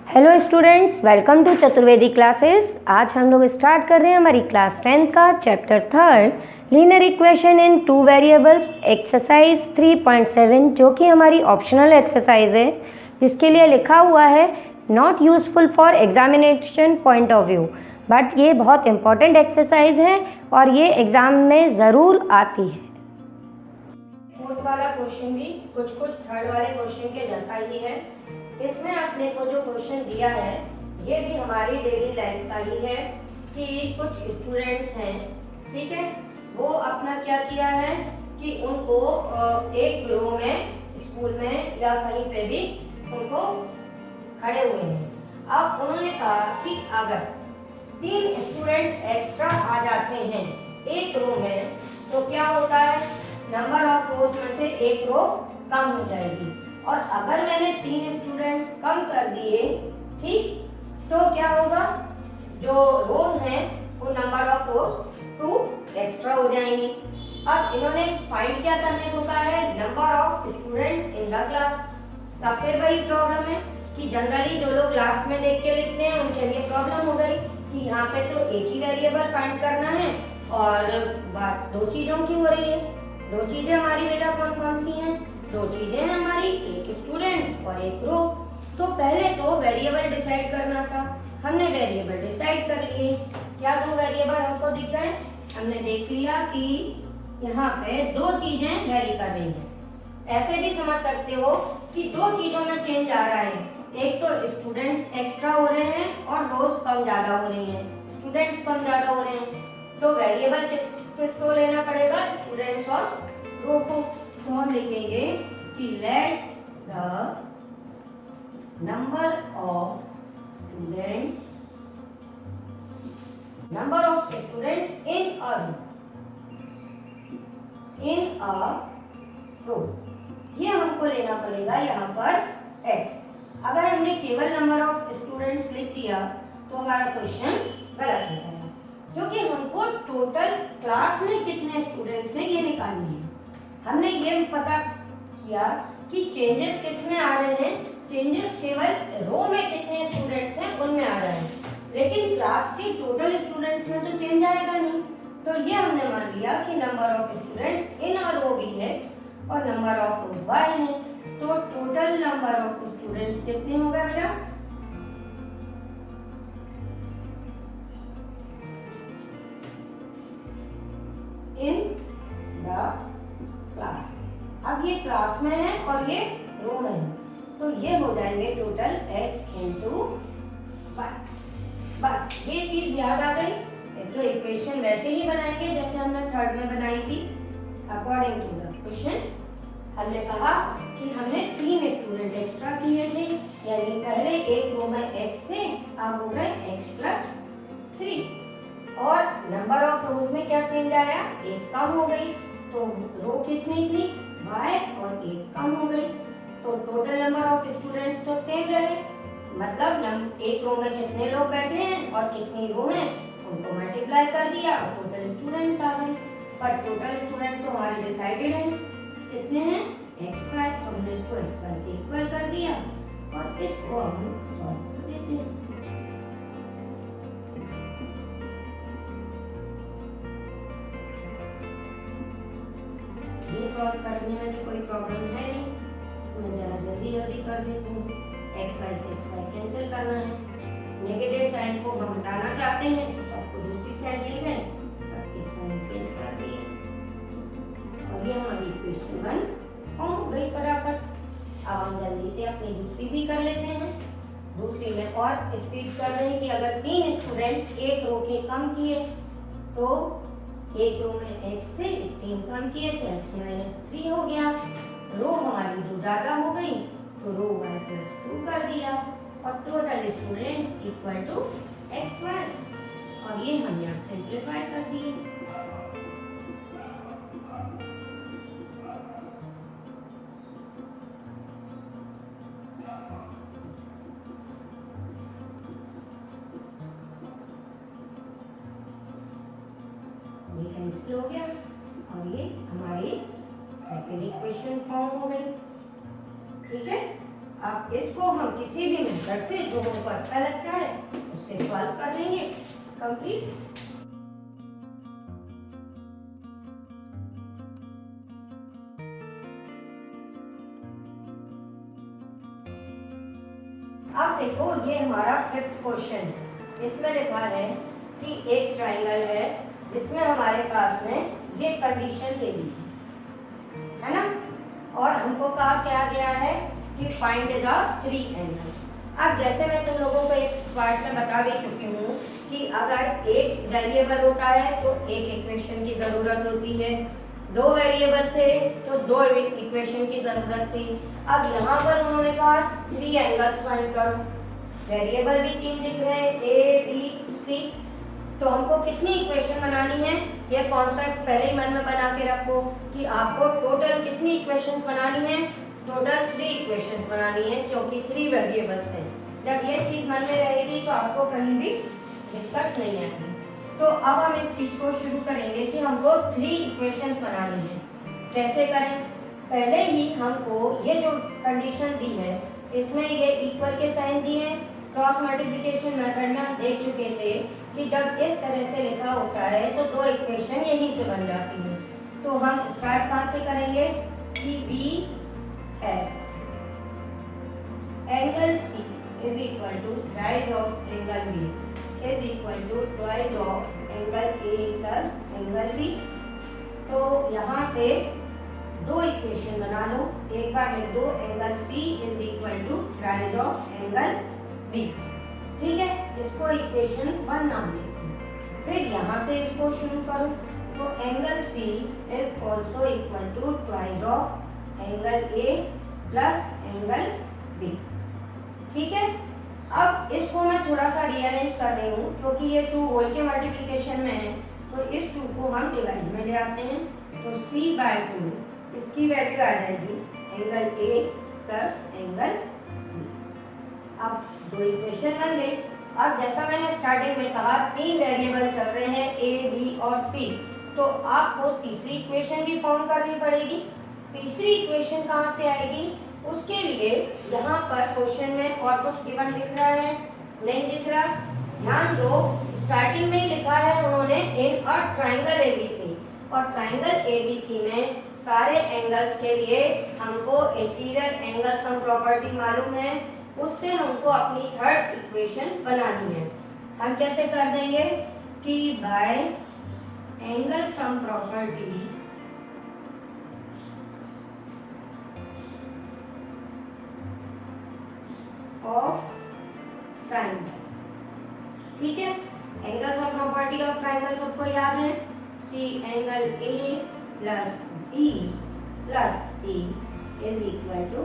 Hello students, welcome to Chaturvedi classes. आज हम लोग स्टार्ट कर रहे हैं हमारी क्लास 10 का chapter 3 linear equation in two variables exercise 3.7, जो कि हमारी ऑप्शनल एक्सरसाइज है, जिसके लिए लिखा हुआ है not useful for examination point of view, but ये बहुत इंपॉर्टेंट एक्सरसाइज है और ये एग्ज़ाम में ज़रूर आती है। फोर्थ वाला क्वेश्चन भी कुछ थर्ड वाले क्वेश्चन के जैसा ही है। इसमें आपने को जो क्वेश्चन दिया है ये भी हमारी डेली लाइफ का ही है कि कुछ स्टूडेंट्स हैं, ठीक है, वो अपना क्या किया है कि उनको एक रो में स्कूल में या कहीं पे भी उनको खड़े हुए हैं। अब उन्होंने कहा कि अगर 3 स्टूडेंट एक्स्ट्रा आ जाते हैं एक रो में तो क्या होता है, नंबर ऑफ रोज में से एक रो कम हो जाएगी। और अगर मैंने 3 स्टूडेंट्स कम कर दिए, ठीक, तो क्या होगा, जो रोज हैं वो नंबर ऑफ रोज 2 एक्स्ट्रा हो जाएंगी। अब इन्होंने फाइंड क्या करने को कहा है, number of students in the class. तब फिर वही प्रॉब्लम है कि जनरली जो लोग लास्ट में देख के लिखते हैं उनके लिए प्रॉब्लम हो गई कि यहाँ पे तो एक ही वेरिएबल फाइंड करना है और बात 2 चीजों की हो रही है। 2 चीजें हमारी बेटा कौन कौन सी हैं? 2 चीजें हैं हमारी, एक स्टूडेंट्स और एक रो। तो पहले तो वेरिएबल डिसाइड करना था, हमने वेरिएबल डिसाइड कर लिए। क्या 2 वेरिएबल हमको दिख गए? हमने देख लिया कि यहाँ पे 2 चीजें वेरी कर रही हैं। ऐसे भी समझ सकते हो कि 2 चीजों में चेंज आ रहा है, एक तो स्टूडेंट्स एक्स्ट्रा हो रहे हैं और रोज कम ज्यादा हो रही हैं, स्टूडेंट्स कम ज्यादा हो रहे हैं। तो वेरिएबल किसको लेना पड़ेगा, स्टूडेंट्स और रो को। तो हम लिखेंगे कि let the number of students in a row, ये हमको लेना पड़ेगा यहाँ पर x। अगर हमने केवल नंबर ऑफ स्टूडेंट्स लिख दिया तो हमारा क्वेश्चन गलत हो जाएगा, क्योंकि हमको टोटल क्लास में कितने स्टूडेंट्स हैं ये निकालनी है। हमने ये पता किया कि चेंजेस किस में आ रहे हैं, चेंजेस केवल रो में कितने स्टूडेंट्स हैं उनमें आ रहे हैं, लेकिन क्लास के टोटल स्टूडेंट्स में तो चेंज आएगा नहीं। तो ये हमने मान लिया कि number of students in a रो भी x और नंबर ऑफ रोज y है। तो टोटल नंबर ऑफ स्टूडेंट्स कितने हो गए बेटा? In the class. अब ये क्लास में है और ये रो में है, तो ये हो जाएंगे टोटल x इंटू y। बस ये चीज याद आ गई तो इक्वेशन वैसे ही बनाएंगे जैसे हमने थर्ड में बनाई थी। अकॉर्डिंग टू द क्वेश्चन हमने कहा कि हमने 3 स्टूडेंट एक्स्ट्रा किए थे, यानी पहले एक रो में x थे, अब हो गए x प्लस 3। और नंबर ऑफ रोज में क्या चेंज आया, एक कम हो गई, तो रो कितनी थी, y, और एक कम हो गई। तो टोटल नंबर ऑफ स्टूडेंट्स तो सेम रहे, मतलब एक रो में कितने लोग बैठे हैं और कितनी रो हैं उनको मल्टीप्लाई कर दिया और टोटल स्टूडेंट्स आ गए। पर टोटल स्टूडेंट तो हमारे डिसाइडेड है, कितने हैं, xy, तो हमने इसको xy के इक्वल कर दिया और इसको हम सॉल्व कर देते हैं। ये सॉल्व करने में तो कोई प्रॉब्लम है नहीं, मैं जरा जल्दी कर देती हूँ। xy से xy कैंसिल करना है, नेगेटिव साइन को हम हटाना चाहते हैं तो सबको दूसरी साइड ले गए, सबके साइन चेंज कर दिए और ये हमारी इक्वेशन 1 फॉर्म हो गई फटाफट। अब हम जल्दी से अपनी दूसरी भी कर लेते हैं। दूसरी में और स्पीड कर रहे हैं कि अगर 3 स्टूडेंट एक रो के कम किए तो एक रो में x थे, 3 कम किए तो x माइनस 3 हो गया। रो हमारी 2 ज्यादा हो गई तो रो y प्लस 2 कर दिया और total students equal to xy, और ये हम यहाँ सिंप्लीफाई कर दिए। ये कैंसिल हो गया और ये हमारी सेकंड इक्वेशन फॉर्म हो गई, ठीक है। अब इसको हम किसी भी मेथड से जो हमको अच्छा लगता है उससे सॉल्व कर लेंगे कंप्लीट। अब देखो ये हमारा 5th क्वेश्चन है। इसमें लिखा है कि एक ट्राइंगल है जिसमें हमारे पास में ये कंडीशन दे दी है ना, और हमको कहा क्या गया है कि फाइंड द 3 एंगल्स। अब जैसे मैं तुम लोगों को एक पार्ट में बता भी चुकी हूँ कि अगर एक वेरिएबल होता है तो एक इक्वेशन की जरूरत होती है, 2 वेरिएबल थे तो 2 इक्वेशन की जरूरत थी। अब यहाँ पर उन्होंने कहा 3 एंगल्स फाइंड करो, वेरिएबल भी 3 दिख रहे हैं ए बी सी, तो हमको कितनी इक्वेशन बनानी है ये कॉन्सेप्ट पहले ही मन में बना के रखो कि आपको टोटल कितनी इक्वेशन बनानी है, टोटल 3 इक्वेशन बनानी है क्योंकि 3 वेरिएबल्स हैं। जब ये चीज मन में रहेगी तो आपको कहीं भी दिक्कत नहीं आएगी। तो अब हम इस चीज को शुरू करेंगे कि हमको 3 इक्वेशन बनानी है। कैसे करें, पहले ही हमको ये जो कंडीशन दी है इसमें ये इक्वल के साइन दिए हैं। क्रॉस मल्टीप्लिकेशन मेथड में हम देख चुके थे कि जब इस तरह से लिखा होता है तो 2 इक्वेशन यहीं से बन जाती है। तो हम स्टार्ट कहाँ से करेंगे कि बी है angle C is equal to thrice of angle B is equal to twice of angle A plus angle B. तो यहाँ से 2 इक्वेशन बना लो, एक बार लिख दो angle C is equal to thrice of angle B, ठीक है, इसको इक्वेशन 1 नाम देते। फिर यहाँ से इसको शुरू करो तो angle C is also equal to twice of angle A plus angle B, ठीक है। अब इसको मैं थोड़ा सा रीअरेंज कर रही हूँ क्योंकि ये 2 होल के मल्टीप्लिकेशन में है, तो इस 2 को हम डिवाइड में ले आते हैं तो c/2 इसकी वैल्यू आ जाएगी angle A plus angle B. अब 2 इक्वेशन बन गई। अब जैसा मैंने स्टार्टिंग में कहा 3 वेरिएबल चल रहे हैं ए बी और सी, तो आपको तीसरी इक्वेशन भी फॉर्म करनी पड़ेगी। तीसरी इक्वेशन कहाँ से आएगी, उसके लिए यहाँ पर क्वेश्चन में और कुछ गिवन दिख रहा है नहीं दिख रहा, ध्यान दो। स्टार्टिंग में लिखा है उन्होंने इन अ ट्राइंगल एबीसी, और ट्राइंगल एबीसी में सारे एंगल्स के लिए हमको इंटीरियर एंगल सम प्रॉपर्टी मालूम है, उससे हमको अपनी 3rd इक्वेशन बनानी है। हम कैसे कर देंगे कि by angle sum property of triangle, ठीक है। Angle sum property of triangle सबको याद है कि angle A plus B plus C is equal to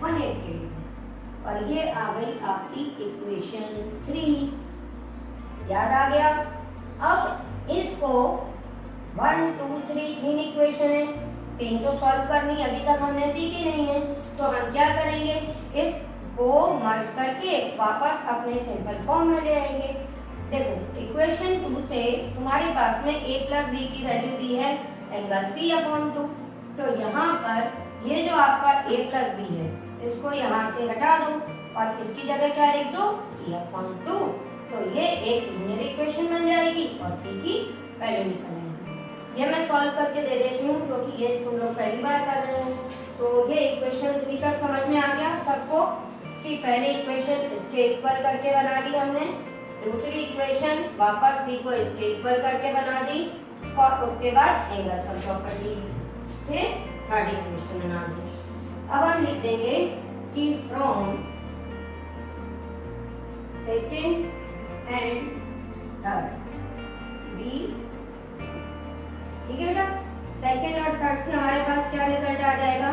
180, और ये आ गई आपकी इक्वेशन 3, याद आ गया। अब इसको 1 2 3 3 इक्वेशन है, 3 तो सॉल्व करनी अभी तक हमने सीखी नहीं है, तो हम क्या करेंगे इसको मर्ज करके वापस अपने सिंपल फॉर्म में ले आएंगे। देखो इक्वेशन 2 से तुम्हारे पास में a प्लस बी की वैल्यू दी है एंगल c/2, तो यहाँ पर ये जो आपका a प्लस बी है इसको यहाँ से हटा दो और इसकी जगह क्या लिख दो c/2, तो ये एक लीनियर इक्वेशन बन जाएगी और c की वैल्यू निकल आएगी। ये मैं सॉल्व करके दे देती हूँ क्योंकि ये तुम लोग पहली बार कर रहे हो। तो ये इक्वेशन 3 तक समझ में आ गया सबको कि पहले इक्वेशन इसके इक्वल करके बना दी हमने, दूसरी इक्वेशन वापस सी को इसके इक्वल करके बना दी, और उसके बाद एंगल सम प्रॉपर्टी से 3rd इक्वेशन बना दी। अब हम लिख देंगे कि from second and third B, ठीक है बेटा। सेकेंड और थर्ड से हमारे पास क्या रिजल्ट आ जाएगा,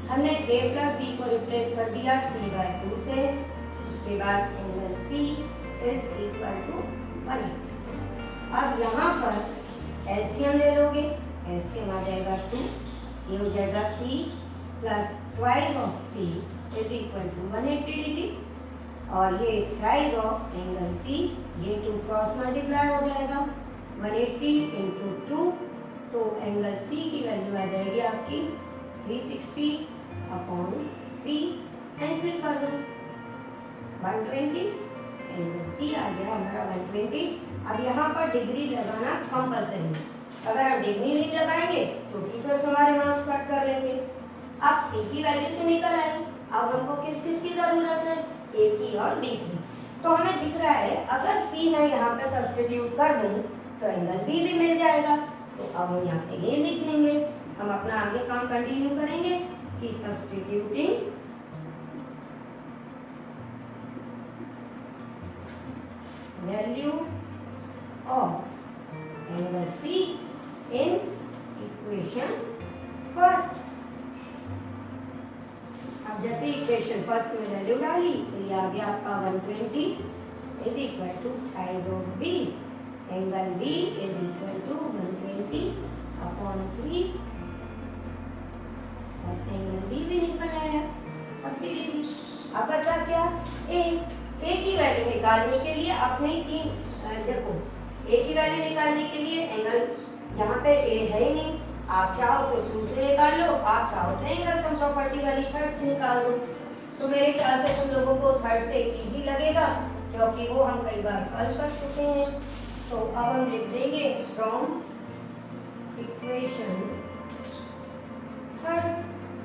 हमने a प्लस बी को रिप्लेस कर दिया c/2 से, उसके बाद angle c is equal to 1। अब यहाँ पर एलसीएम ले लोगे, एलसीएम आ जाएगा 2, ये हो जाएगा c plus twice of c is equal to 180 degree, और ये ट्वाइस ऑफ एंगल c, ये 2 क्रॉस मल्टीप्लाई हो जाएगा 180 इंटू 2, तो एंगल c की वैल्यू आ जाएगी आपकी 360/3। कैंसिल कर 120, एंगल सी आ गया हमारा 120। अब यहाँ पर डिग्री लगाना कंपलसरी है, अगर हम डिग्री नहीं लगाएंगे तो टीचर्स हमारे मार्क्स कट कर लेंगे। अब सी की वैल्यू तो निकल आई, अब हमको किस किस की जरूरत है, ए की और बी की। तो हमें दिख रहा है अगर सी मैं यहाँ पे सब्स्टिट्यूट कर दूँ तो एंगल बी भी मिल जाएगा। तो अब हम यहाँ पे ये लिख लेंगे, हम अपना आगे काम कंटिन्यू करेंगे कि substituting value of angle C in equation first. अब जैसे इक्वेशन फर्स्ट में वैल्यू डाली तो ये आ गया आपका 120 इज इक्वल टू साइज of B, angle B is equal to 120 upon 3 और एंगल बी भी निकल आया 40 डिग्री। अब बचा क्या, ए की वैल्यू निकालने के लिए अपने की देखो ए की वैल्यू निकालने के लिए एंगल यहाँ पे ए है ही नहीं, आप चाहो तो दूसरे निकाल लो, आप चाहो तो एंगल सम प्रॉपर्टी वाली थर्ड से निकाल लो। तो मेरे ख्याल से तुम लोगों को थर्ड से इजी लगेगा क्योंकि वो हम कई बार सॉल्व कर चुके हैं। तो अब हम लिख देंगे फ्रॉम इक्वेशन थर्ड।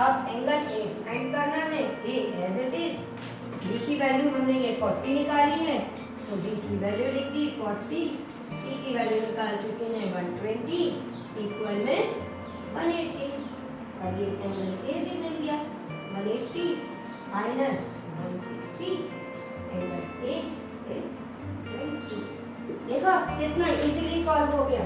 अब एंगल ए फाइंड करना है, ए एज इट इज, बी की वैल्यू हमने ये 40 निकाली है तो बी की वैल्यू लिख दी 40, सी की वैल्यू निकाल चुके हैं 120 इक्वल में 180 और ये एंगल ए भी मिल गया 180 माइनस 160 एंगल ए इज 20। देखो कितना इजीली सॉल्व हो गया।